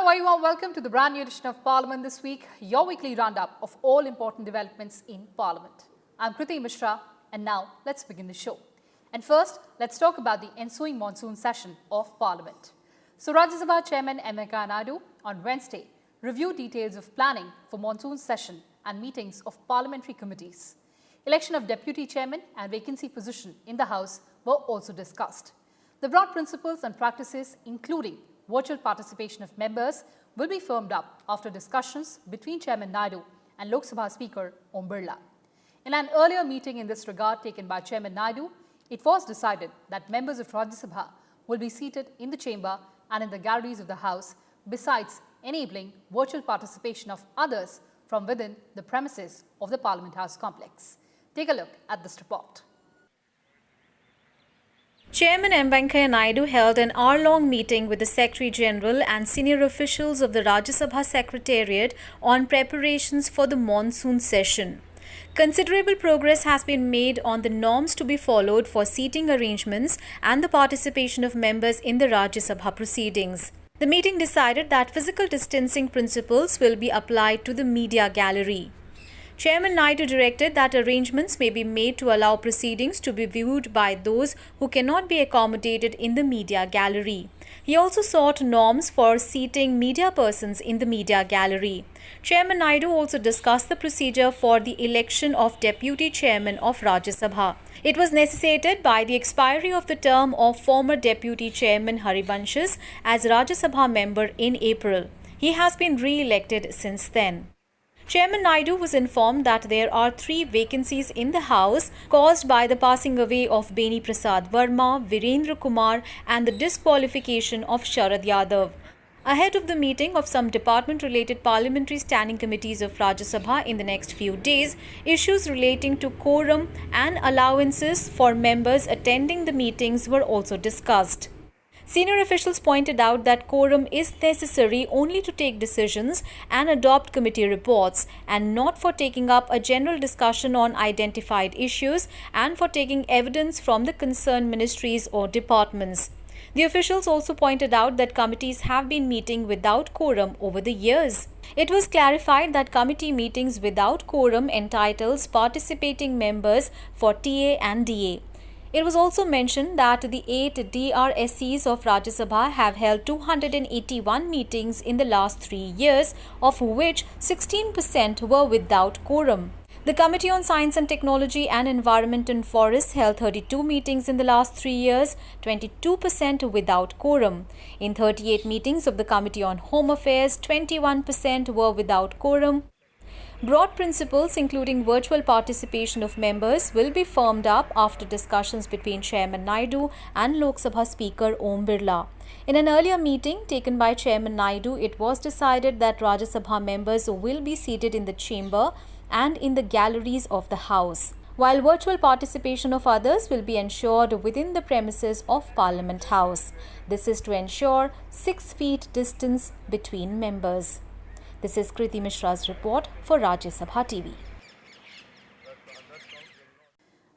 and a very warm welcome to the brand new edition of Parliament This Week, your weekly roundup of all important developments in Parliament. I'm Kriti Mishra, and now let's begin the show. And first, let's talk about the ensuing monsoon session of Parliament. So Rajya Sabha Chairman M. Venkaiah Naidu on Wednesday reviewed details of planning for monsoon session and meetings of parliamentary committees. Election of deputy chairman and vacancy position in the House were also discussed. The broad principles and practices, including virtual participation of members, will be firmed up after discussions between Chairman Naidu and Lok Sabha Speaker Om Birla. In an earlier meeting in this regard taken by Chairman Naidu, it was decided that members of Rajya Sabha will be seated in the chamber and in the galleries of the House, besides enabling virtual participation of others from within the premises of the Parliament House complex. Take a look at this report. Chairman M. Venkaiah Naidu held an hour-long meeting with the Secretary-General and senior officials of the Rajya Sabha Secretariat on preparations for the monsoon session. Considerable progress has been made on the norms to be followed for seating arrangements and the participation of members in the Rajya Sabha proceedings. The meeting decided that physical distancing principles will be applied to the media gallery. Chairman Naidu directed that arrangements may be made to allow proceedings to be viewed by those who cannot be accommodated in the media gallery. He also sought norms for seating media persons in the media gallery. Chairman Naidu also discussed the procedure for the election of deputy chairman of Rajya Sabha. It was necessitated by the expiry of the term of former deputy chairman Harivansh's as Rajya Sabha member in April. He has been re-elected since then. Chairman Naidu was informed that there are 3 vacancies in the House caused by the passing away of Beni Prasad Verma, Virendra Kumar and the disqualification of Sharad Yadav. Ahead of the meeting of some department-related parliamentary standing committees of Rajya Sabha in the next few days, issues relating to quorum and allowances for members attending the meetings were also discussed. Senior officials pointed out that quorum is necessary only to take decisions and adopt committee reports, and not for taking up a general discussion on identified issues and for taking evidence from the concerned ministries or departments. The officials also pointed out that committees have been meeting without quorum over the years. It was clarified that committee meetings without quorum entitles participating members for TA and DA. It was also mentioned that the 8 DRSCs of Rajya Sabha have held 281 meetings in the last 3 years, of which 16% were without quorum. The Committee on Science and Technology and Environment and Forests held 32 meetings in the last 3 years, 22% without quorum. In 38 meetings of the Committee on Home Affairs, 21% were without quorum. Broad principles, including virtual participation of members, will be firmed up after discussions between Chairman Naidu and Lok Sabha Speaker Om Birla. In an earlier meeting taken by Chairman Naidu, it was decided that Rajya Sabha members will be seated in the chamber and in the galleries of the House, while virtual participation of others will be ensured within the premises of Parliament House. This is to ensure 6 feet distance between members. This is Kriti Mishra's report for Rajya Sabha TV.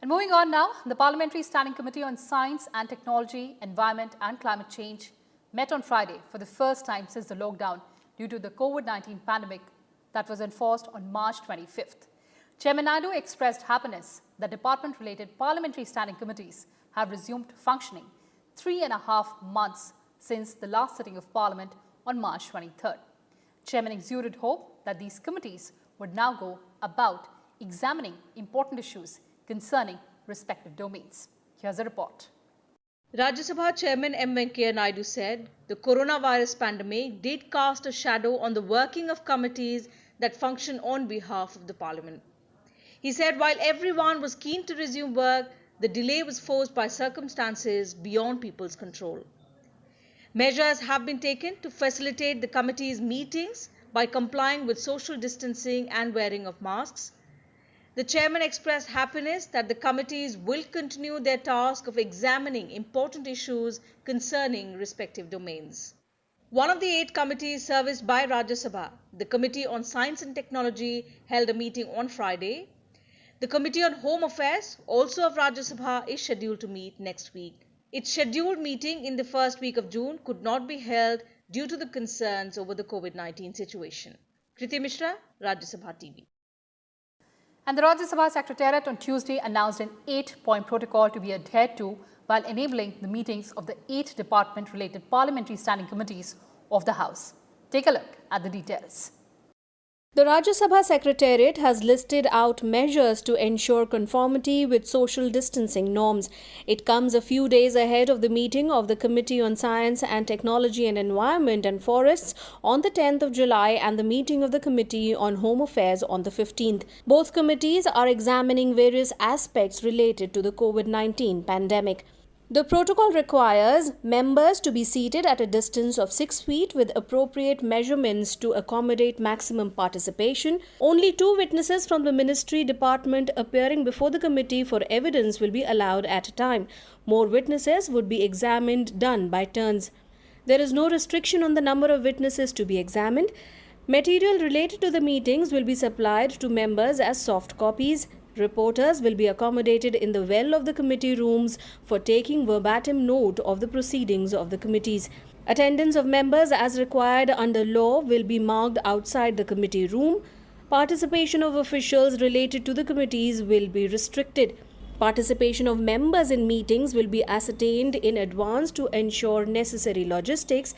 And moving on now, the Parliamentary Standing Committee on Science and Technology, Environment and Climate Change met on Friday for the first time since the lockdown due to the COVID-19 pandemic that was enforced on March 25th. Chairman Naidu expressed happiness that department-related parliamentary standing committees have resumed functioning 3.5 months since the last sitting of Parliament on March 23rd. Chairman exuded hope that these committees would now go about examining important issues concerning respective domains. Here's a report. Rajya Sabha Chairman M. Venkaiah Naidu said the coronavirus pandemic did cast a shadow on the working of committees that function on behalf of the Parliament. He said while everyone was keen to resume work, the delay was forced by circumstances beyond people's control. Measures have been taken to facilitate the committee's meetings by complying with social distancing and wearing of masks. The chairman expressed happiness that the committees will continue their task of examining important issues concerning respective domains. One of the 8 committees serviced by Rajya Sabha, the Committee on Science and Technology, held a meeting on Friday. The Committee on Home Affairs, also of Rajya Sabha, is scheduled to meet next week. Its scheduled meeting in the first week of June could not be held due to the concerns over the COVID-19 situation. Kriti Mishra, Rajya Sabha TV. And the Rajya Sabha Secretariat on Tuesday announced an 8-point protocol to be adhered to while enabling the meetings of the 8 department-related parliamentary standing committees of the House. Take a look at the details. The Rajya Sabha Secretariat has listed out measures to ensure conformity with social distancing norms. It comes a few days ahead of the meeting of the Committee on Science and Technology and Environment and Forests on the 10th of July and the meeting of the Committee on Home Affairs on the 15th. Both committees are examining various aspects related to the COVID-19 pandemic. The protocol requires members to be seated at a distance of 6 feet with appropriate measurements to accommodate maximum participation. Only 2 witnesses from the ministry department appearing before the committee for evidence will be allowed at a time. More witnesses would be examined done by turns. There is no restriction on the number of witnesses to be examined. Material related to the meetings will be supplied to members as soft copies. Reporters will be accommodated in the well of the committee rooms for taking verbatim note of the proceedings of the committees. Attendance of members as required under law will be marked outside the committee room. Participation of officials related to the committees will be restricted. Participation of members in meetings will be ascertained in advance to ensure necessary logistics,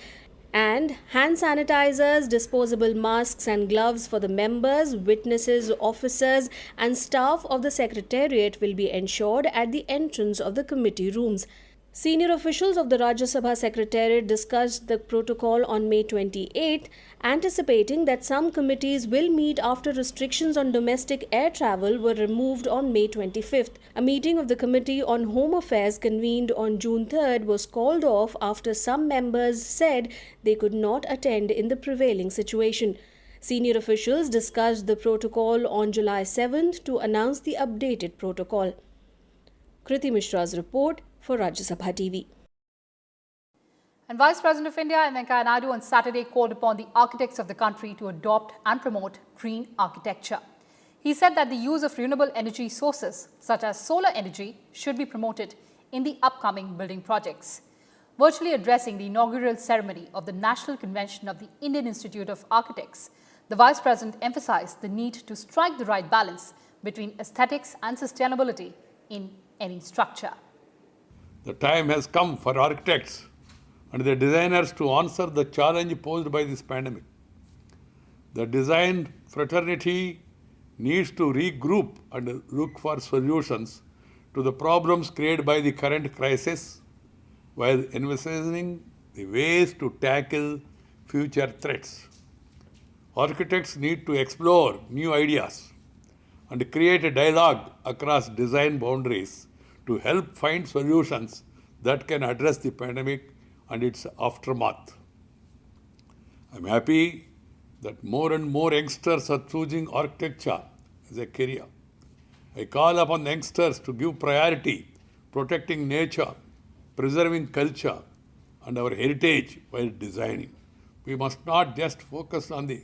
and hand sanitizers, disposable masks and gloves for the members, witnesses, officers and staff of the Secretariat will be ensured at the entrance of the committee rooms. Senior officials of the Rajya Sabha Secretariat discussed the protocol on May 28th, anticipating that some committees will meet after restrictions on domestic air travel were removed on May 25th. A meeting of the Committee on Home Affairs convened on June 3rd was called off after some members said they could not attend in the prevailing situation. Senior officials discussed the protocol on July 7th to announce the updated protocol. Kriti Mishra's report for Rajya Sabha TV. And Vice President of India M. Venkaiah Naidu on Saturday called upon the architects of the country to adopt and promote green architecture. He said that the use of renewable energy sources such as solar energy should be promoted in the upcoming building projects. Virtually addressing the inaugural ceremony of the National Convention of the Indian Institute of Architects, the Vice President emphasized the need to strike the right balance between aesthetics and sustainability in any structure. The time has come for architects and the designers to answer the challenge posed by this pandemic. The design fraternity needs to regroup and look for solutions to the problems created by the current crisis while envisaging the ways to tackle future threats. Architects need to explore new ideas and create a dialogue across design boundaries to help find solutions that can address the pandemic and its aftermath. I'm happy that more and more youngsters are choosing architecture as a career. I call upon youngsters to give priority protecting nature, preserving culture and our heritage while designing. We must not just focus on the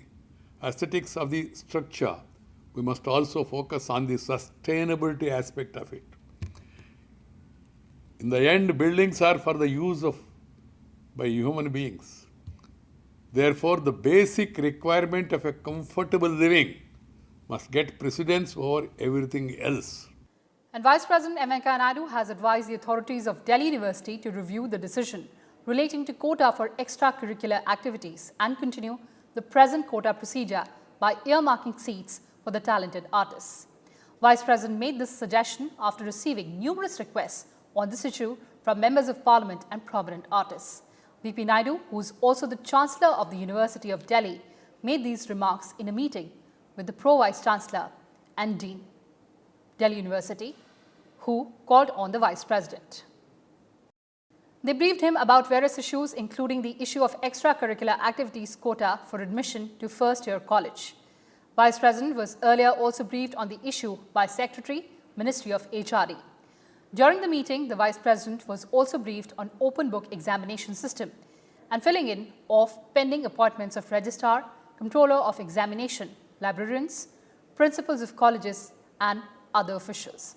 aesthetics of the structure, we must also focus on the sustainability aspect of it. In the end, buildings are for the use of by human beings. Therefore, the basic requirement of a comfortable living must get precedence over everything else. And Vice President M. Venkaiah Naidu has advised the authorities of Delhi University to review the decision relating to quota for extracurricular activities and continue the present quota procedure by earmarking seats for the talented artists. Vice President made this suggestion after receiving numerous requests on this issue from members of Parliament and prominent artists. VP Naidu, who is also the Chancellor of the University of Delhi, made these remarks in a meeting with the Pro-Vice Chancellor and Dean, Delhi University, who called on the Vice President. They briefed him about various issues, including the issue of extracurricular activities quota for admission to first-year college. Vice President was earlier also briefed on the issue by Secretary, Ministry of HRD. During the meeting, the Vice President was also briefed on open book examination system and filling in of pending appointments of Registrar, Controller of Examination, librarians, principals of colleges and other officials.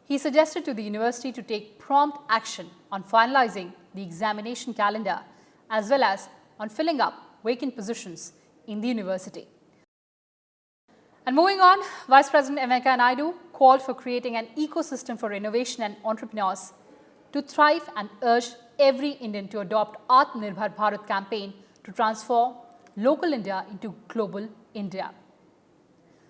He suggested to the university to take prompt action on finalizing the examination calendar as well as on filling up vacant positions in the university. And moving on, Vice President M. Venkaiah Naidu called for creating an ecosystem for innovation and entrepreneurs to thrive and urged every Indian to adopt Atmanirbhar Bharat campaign to transform local India into global India.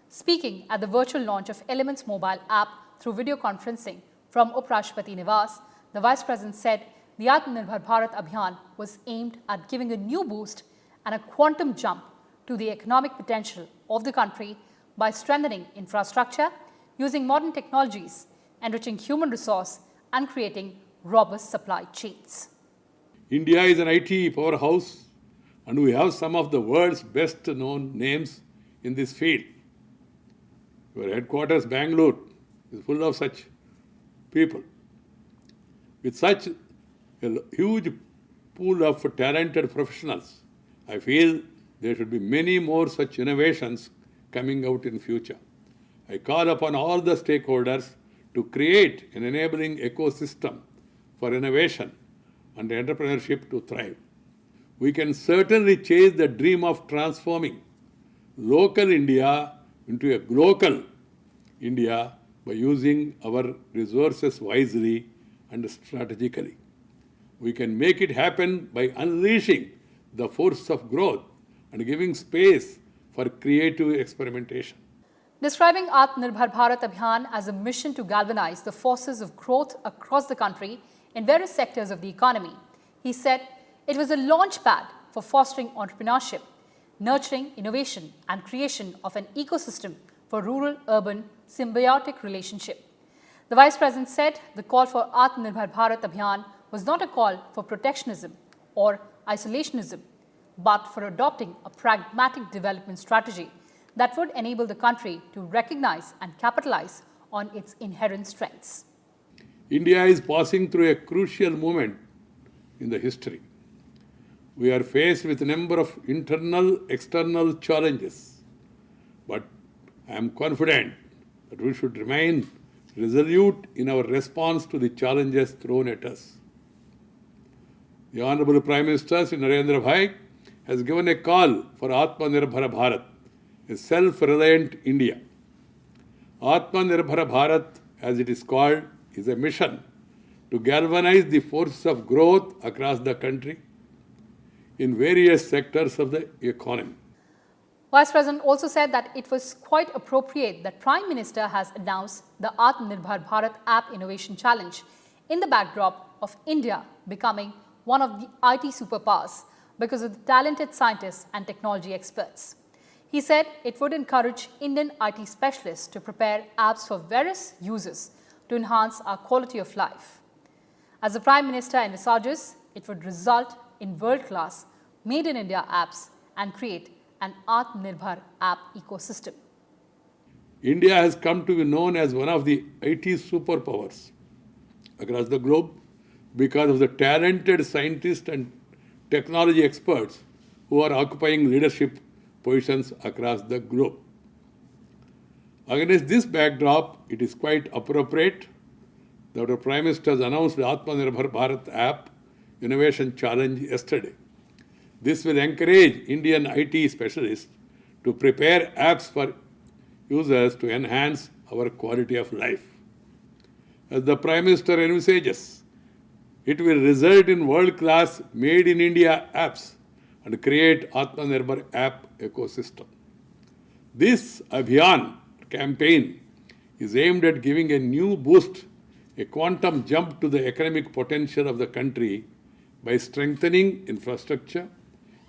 Speaking at the virtual launch of Elements mobile app through video conferencing from Uprashtrapati Niwas, the Vice President said the Atmanirbhar Bharat Abhiyan was aimed at giving a new boost and a quantum jump to the economic potential of the country by strengthening infrastructure, using modern technologies, enriching human resource, and creating robust supply chains. India is an IT powerhouse, and we have some of the world's best known names in this field. Your headquarters, Bangalore, is full of such people. With such a huge pool of talented professionals, I feel there should be many more such innovations coming out in future. I call upon all the stakeholders to create an enabling ecosystem for innovation and entrepreneurship to thrive. We can certainly chase the dream of transforming local India into a global India by using our resources wisely and strategically. We can make it happen by unleashing the force of growth and giving space for creative experimentation. Describing Atmanirbhar Bharat Abhiyan as a mission to galvanize the forces of growth across the country in various sectors of the economy, he said it was a launch pad for fostering entrepreneurship, nurturing innovation and creation of an ecosystem for rural-urban symbiotic relationship. The Vice President said the call for Atmanirbhar Bharat Abhiyan was not a call for protectionism or isolationism, but for adopting a pragmatic development strategy that would enable the country to recognize and capitalize on its inherent strengths. India is passing through a crucial moment in the history. We are faced with a number of internal, external challenges, but I am confident that we should remain resolute in our response to the challenges thrown at us. The Honorable Prime Minister, Shri Narendra Bhai, has given a call for Atmanirbhar Bharat, a self-reliant India. Atmanirbhar Bharat, as it is called, is a mission to galvanize the force of growth across the country in various sectors of the economy. Vice President also said that it was quite appropriate that Prime Minister has announced the Atmanirbhar Bharat App Innovation Challenge in the backdrop of India becoming one of the IT superpowers because of the talented scientists and technology experts. He said it would encourage Indian IT specialists to prepare apps for various users to enhance our quality of life. As the Prime Minister envisages, it would result in world-class Made in India apps and create an Atmanirbhar app ecosystem. India has come to be known as one of the IT superpowers across the globe because of the talented scientists and technology experts who are occupying leadership positions across the globe. Against this backdrop, it is quite appropriate that our Prime Minister has announced the Atmanirbhar Bharat App Innovation Challenge yesterday. This will encourage Indian IT specialists to prepare apps for users to enhance our quality of life. As the Prime Minister envisages, it will result in world-class Made in India apps and create Atmanirbhar app ecosystem. This Abhiyan campaign is aimed at giving a new boost, a quantum jump to the economic potential of the country by strengthening infrastructure,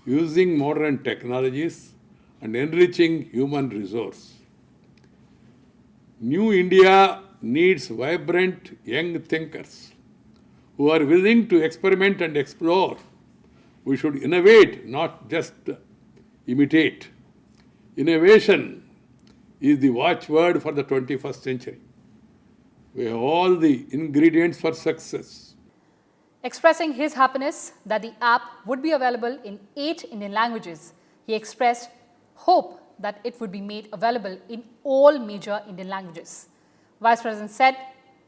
using modern technologies, and enriching human resource. New India needs vibrant young thinkers who are willing to experiment and explore. We should innovate, not just imitate. Innovation is the watchword for the 21st century. We have all the ingredients for success. Expressing his happiness that the app would be available in 8 Indian languages, he expressed hope that it would be made available in all major Indian languages. Vice President said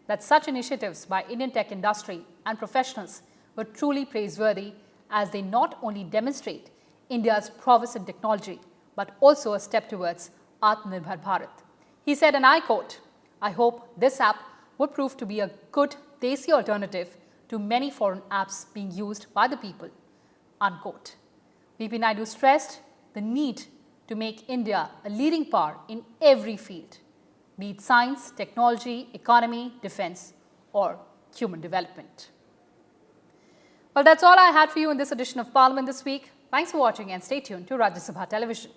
that such initiatives by Indian tech industry and professionals were truly praiseworthy as they not only demonstrate India's prowess in technology, but also a step towards Atmanirbhar Bharat. He said, and I quote, "I hope this app would prove to be a good Desi alternative to many foreign apps being used by the people," unquote. VP Naidu stressed the need to make India a leading power in every field, be it science, technology, economy, defense, or human development. Well, that's all I had for you in this edition of Parliament this week. Thanks for watching and stay tuned to Rajya Sabha Television.